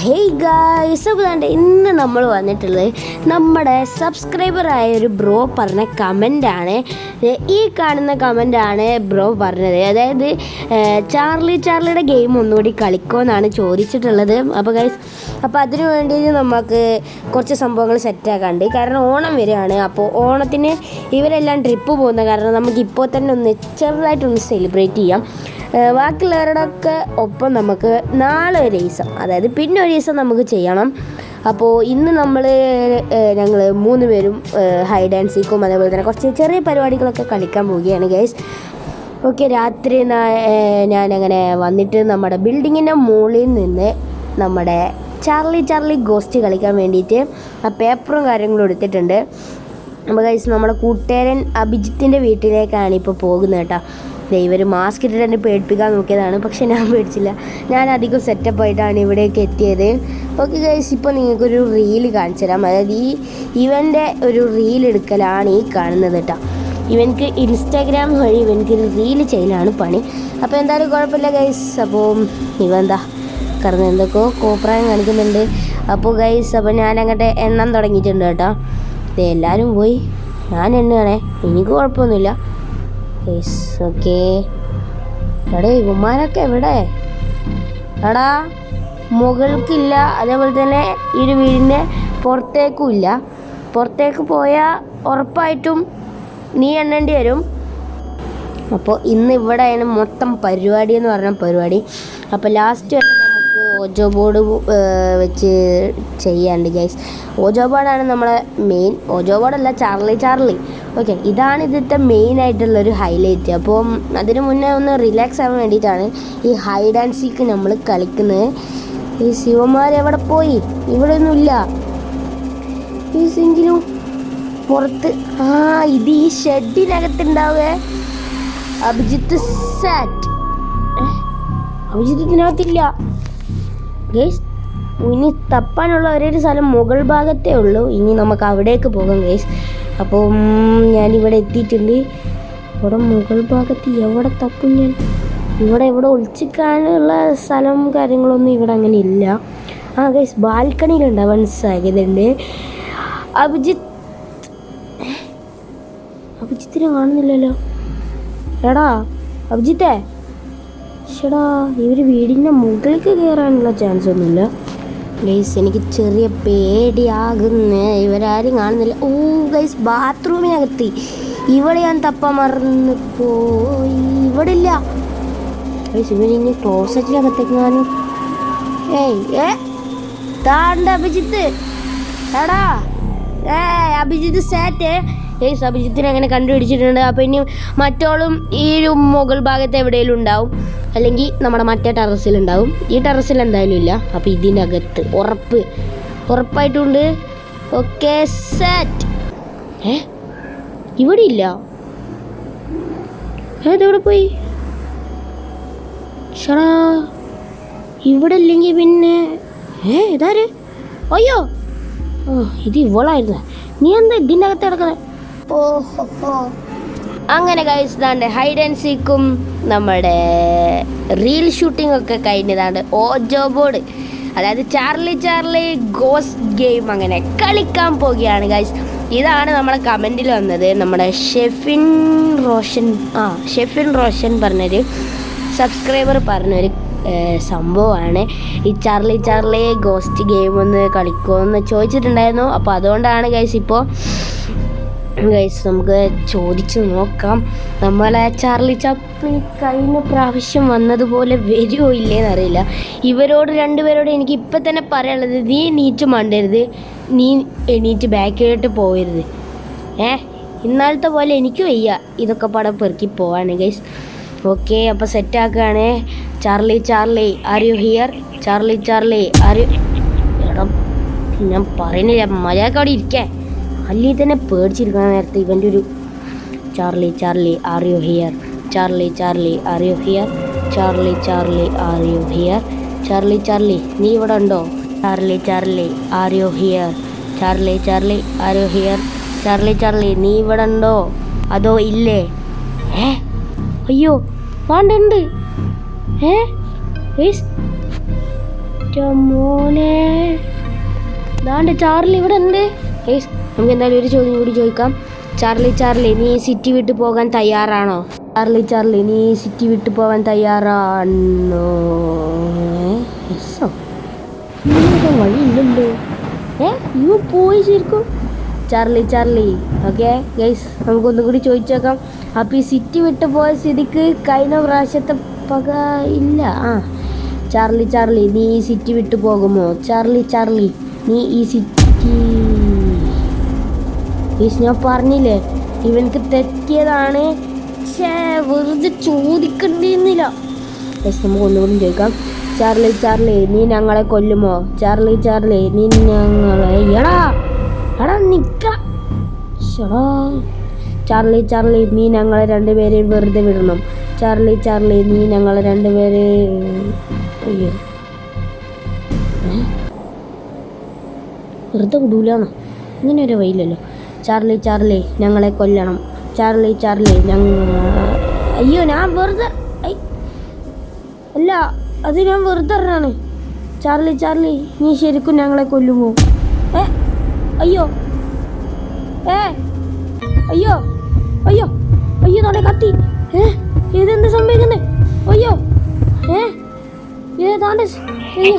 Hey guys, അപ്പോൾ ഇന്ന് നമ്മൾ വന്നിട്ടുള്ളത് നമ്മുടെ സബ്സ്ക്രൈബറായ ഒരു ബ്രോ പറഞ്ഞ കമൻ്റാണ്. ഈ കാണുന്ന കമൻ്റാണ് ബ്രോ പറഞ്ഞത്. അതായത് ചാർലിയുടെ ഗെയിം ഒന്നുകൂടി കളിക്കുമെന്നാണ് ചോദിച്ചിട്ടുള്ളത്. അപ്പോൾ ഗൈസ്, അപ്പോൾ അതിനു വേണ്ടി നമുക്ക് കുറച്ച് സംഭവങ്ങൾ സെറ്റാക്കാണ്ട്. കാരണം ഓണം വരികയാണ്. അപ്പോൾ ഓണത്തിന് ഇവരെല്ലാം ട്രിപ്പ് പോകുന്ന കാരണം നമുക്കിപ്പോൾ തന്നെ ഒന്ന് ചെറുതായിട്ടൊന്ന് സെലിബ്രേറ്റ് ചെയ്യാം. ബാക്കിയുള്ളവരോടൊക്കെ ഒപ്പം നമുക്ക് നാളെ ഒരു ദിവസം, അതായത് പിന്നെ ഒരു ദിവസം നമുക്ക് ചെയ്യണം. അപ്പോൾ ഇന്ന് ഞങ്ങൾ 3 പേരും ഹൈഡ് ആൻഡ് സീക്കും അതേപോലെ തന്നെ കുറച്ച് ചെറിയ പരിപാടികളൊക്കെ കളിക്കാൻ പോവുകയാണ് ഗൈസ്. ഓക്കെ, രാത്രി ഞാനങ്ങനെ വന്നിട്ട് നമ്മുടെ ബിൽഡിങ്ങിൻ്റെ മുകളിൽ നിന്ന് നമ്മുടെ ചാർലി ഗോസ്റ്റ് കളിക്കാൻ വേണ്ടിയിട്ട് ആ പേപ്പറും കാര്യങ്ങളും എടുത്തിട്ടുണ്ട്. അപ്പോൾ ഗൈസ്, നമ്മുടെ കൂട്ടുകാരൻ അഭിജിത്തിൻ്റെ വീട്ടിലേക്കാണ് ഇപ്പോൾ പോകുന്നത് കേട്ടോ. ഇവർ മാസ്ക് ഇട്ടിട്ട് എന്നെ പേടിപ്പിക്കാൻ നോക്കിയതാണ്, പക്ഷെ ഞാൻ പേടിച്ചില്ല. ഞാൻ അധികം സെറ്റപ്പായിട്ടാണ് ഇവിടേക്ക് എത്തിയത്. ഓക്കെ ഗൈസ്, ഇപ്പോൾ നിങ്ങൾക്കൊരു റീല് കാണിച്ചു തരാം. അതായത് ഇവൻ്റെ ഒരു റീൽ എടുക്കലാണ് ഈ കാണുന്നത് കേട്ടോ. ഇവൻക്ക് ഇൻസ്റ്റാഗ്രാം വഴി ഇവൻക്കൊരു റീല് ചെയ്യലാണ് പണി. അപ്പോൾ എന്തായാലും കുഴപ്പമില്ല ഗൈസ്. അപ്പോൾ ഇവെന്താ കാരണം എന്തൊക്കെയോ കോപ്രായം കാണിക്കുന്നുണ്ട്. അപ്പോൾ ഗൈസ്, അപ്പോൾ ഞാനങ്ങോട്ട് എണ്ണം തുടങ്ങിയിട്ടുണ്ട് കേട്ടോ. എല്ലാവരും പോയി, ഞാൻ എണ്ണുകയാണേ, എനിക്ക് കുഴപ്പമൊന്നുമില്ല ഗൈസ്. ഓക്കെ, എടേ ഇവന്മാരൊക്കെ എവിടെ? എടാ, മുകൾക്കില്ല, അതേപോലെ തന്നെ ഈ ഒരു വീടിൻ്റെ പുറത്തേക്കും ഇല്ല. പുറത്തേക്ക് പോയാൽ ഉറപ്പായിട്ടും നീ എണ്ണേണ്ടി വരും. അപ്പോൾ ഇന്ന് ഇവിടെയാണ് മൊത്തം പരിപാടി എന്ന് പറഞ്ഞ പരിപാടി. അപ്പോൾ ലാസ്റ്റ് വരെ നമുക്ക് ഓജോ ബോർഡ് വെച്ച് ചെയ്യാണ്ട് ഗൈസ്. ഓജോ ബോർഡാണ് നമ്മളെ മെയിൻ. ഓജോ ബോർഡല്ല, ചാർലി. ഓക്കെ, ഇതാണ് ഇതിൻ്റെ മെയിൻ ആയിട്ടുള്ളൊരു ഹൈലൈറ്റ്. അപ്പോൾ അതിന് മുന്നേ ഒന്ന് റിലാക്സ് ആവാൻ വേണ്ടിയിട്ടാണ് ഈ ഹൈഡ് ആൻഡ് സീക്ക് നമ്മൾ കളിക്കുന്നത്. ഈ ശിവന്മാർ എവിടെ പോയി? ഇവിടെ ഒന്നുമില്ല എങ്കിലും പുറത്ത്. ഇത് ഈ ഷെഡിനകത്തുണ്ടാവുക. അഭിജിത്ത് സാറ്റ്, അഭിജിത്ത് ഇതിനകത്തില്ല ഗൈസ്. ഇനി തപ്പാനുള്ള ഒരേ ഒരു സ്ഥലം മുകൾ ഭാഗത്തേ ഉള്ളൂ. ഇനി നമുക്ക് അവിടേക്ക് പോകാം ഗൈസ്. അപ്പോൾ ഞാനിവിടെ എത്തിയിട്ടുണ്ട്. ഇവിടെ മുകൾ ഭാഗത്ത് എവിടെ തപ്പും ഞാൻ? ഇവിടെ ഒളിച്ചിക്കാനുള്ള സ്ഥലം കാര്യങ്ങളൊന്നും ഇവിടെ അങ്ങനെ ഇല്ല. ഗൈസ്, ബാൽക്കണിയിലുണ്ടാവാൻ സാധ്യതയുണ്ട്. അഭിജിത്തിനെ കാണുന്നില്ലല്ലോ. എടാ അഭിജിത്തേ, ചേടാ, ഇവർ വീടിൻ്റെ മുകളിലേക്ക് കയറാനുള്ള ചാൻസ് ഒന്നുമില്ല ഗൈസ്. എനിക്ക് ചെറിയ പേടിയാകുന്നു. ഇവരാരും കാണുന്നില്ല. ഗൈസ്, ബാത്റൂമിനകത്ത് ഇവിടെ ഞാൻ തപ്പാൻ മറന്നു പോയി. ഇവിടെ ഇല്ല ഗൈസ്. ഇവരിനി ക്ലോസറ്റിനകത്തേക്കാനും. താണ്ട അഭിജിത്ത്. എടാ അഭിജിത്ത് സാറ്റ് ഗൈസ്. അഭിജിത്തിനെ അങ്ങനെ കണ്ടുപിടിച്ചിട്ടുണ്ട്. അപ്പോൾ ഇനി മറ്റോളും ഈ ഒരു മുകൾ ഭാഗത്ത് എവിടെയെങ്കിലും ഉണ്ടാവും, അല്ലെങ്കിൽ നമ്മുടെ മറ്റേ ടെറസിലുണ്ടാവും. ഈ ടെറസിൽ എന്തായാലും ഇല്ല. അപ്പോൾ ഇതിൻ്റെ അകത്ത് ഉറപ്പായിട്ടുണ്ട്. Okay set. ഇവിടെ ഇല്ല. ഇതെവിടെ പോയി? ഷടാ, ഇവിടെ ഇല്ലെങ്കിൽ പിന്നെ ഇതാര്? അയ്യോ, ഇത് ഇവളായിരുന്നു. നീ എന്താ ഇതിൻ്റെ അകത്ത് കിടക്കുന്നത്? അങ്ങനെ ഗൈസ്, ഇതാണ്ട് ഹൈഡ് ആൻഡ് സീക്കും നമ്മുടെ റീൽ ഷൂട്ടിംഗ് ഒക്കെ കഴിഞ്ഞതാണ്. ഓജോ ബോർഡ്, അതായത് ചാർലി ഗോസ്റ്റ് ഗെയിം അങ്ങനെ കളിക്കാൻ പോവുകയാണ് ഗൈസ്. ഇതാണ് നമ്മളെ കമൻറ്റിൽ വന്നത്. നമ്മുടെ ഷെഫിൻ റോഷൻ പറഞ്ഞൊരു സബ്സ്ക്രൈബർ പറഞ്ഞൊരു സംഭവമാണ്. ഈ ചാർലി ഗോസ്റ്റ് ഗെയിം ഒന്ന് കളിക്കുമെന്ന് ചോദിച്ചിട്ടുണ്ടായിരുന്നു. അപ്പോൾ അതുകൊണ്ടാണ് ഗൈസ് ഇപ്പോൾ നമുക്ക് ചോദിച്ചു നോക്കാം. നമ്മളെ ചാർലി കഴിഞ്ഞ പ്രാവശ്യം വന്നതുപോലെ വരുമോ ഇല്ലേന്ന് അറിയില്ല. ഇവരോട് 2 പേരോട് എനിക്ക് ഇപ്പം തന്നെ പറയാനുള്ളത്, നീ എണീറ്റ് മണ്ടരുത്, നീ എണീറ്റ് ബാക്കിലോട്ട് പോകരുത്. ഇന്നാളത്തെ പോലെ എനിക്ക് വയ്യ ഇതൊക്കെ പടം പെറുക്കി പോവാണ് ഗൈസ്. ഓക്കെ, അപ്പോൾ സെറ്റാക്കുകയാണ്. Charlie are you here? Charlie are you? എടാ, ഞാൻ പറയുന്നില്ല, മര്യാദക്ക് അവിടെ ഇരിക്കേ. അല്ലീ തന്നെ പേടിച്ചിരിക്കുന്ന നേരത്തെ ഇവൻ്റെ ഒരു Charlie are you here? Charlie are you here? Charlie നീ ഇവിടെ ഉണ്ടോ? Charlie are you here? R you here? Charlie നീ ഇവിടെ ഉണ്ടോ അതോ ഇല്ലേ? അയ്യോ, വാണ്ടുണ്ട്. മോനെ ദാണ്ട് ചാർലി ഇവിടെ ഉണ്ട്. ഗൈസ് നമുക്ക് എന്തായാലും ഒരു ചോദ്യം കൂടി ചോദിക്കാം. ചാർലി നീ സിറ്റി വിട്ട് പോകാൻ തയ്യാറാണോ? ചാർലി നീ സിറ്റി വിട്ട് പോകാൻ തയ്യാറാണോ? വഴിയില്ലല്ലോ. ഇവ പോയി ശരിക്കും. ചാർലി ഓക്കെ ഗൈസ് നമുക്കൊന്നും കൂടി ചോദിച്ചേക്കാം. അപ്പം ഈ സിറ്റി വിട്ട് പോയ സ്ഥിതിക്ക് കഴിഞ്ഞ പ്രാവശ്യത്തെ പക ഇല്ല. ചാർലി നീ ഈ സിറ്റി വിട്ടു പോകുമോ? ചാർലി നീ ഈ സിറ്റി ഞാൻ പറഞ്ഞില്ലേ ഇവനക്ക് തെറ്റിയതാണ്. വെറുതെ ചോദിക്കണ്ടിരുന്നില്ല. നമുക്ക് ഒന്നുകൂടി ചോദിക്കാം. ചാർലി നീ ഞങ്ങളെ കൊല്ലുമോ? ചാർലി നീ ഞങ്ങളെ എടാ നിക്ക. ചാർലി നീ ഞങ്ങളെ രണ്ടുപേരെയും വെറുതെ വിടണം. ചാർലി നീ ഞങ്ങളെ രണ്ടുപേരെ വെറുതെ വിടൂലാന്നോ? ഇങ്ങനെ ഒരു വഴിയില്ലല്ലോ. ചാർലി ഞങ്ങളെ കൊല്ലണം. ചാർലി അയ്യോ ഞാൻ വെറുതെ അല്ല അത് ഞാൻ വെറുതെ പറഞ്ഞാണ്. ചാർലി നീ ശരിക്കും ഞങ്ങളെ കൊല്ലുമോ? അയ്യോ തോടെ കത്തി. ഇതെന്ത് സംഭവിക്കുന്നേ? അയ്യോ ഏതാണ്ട് അയ്യോ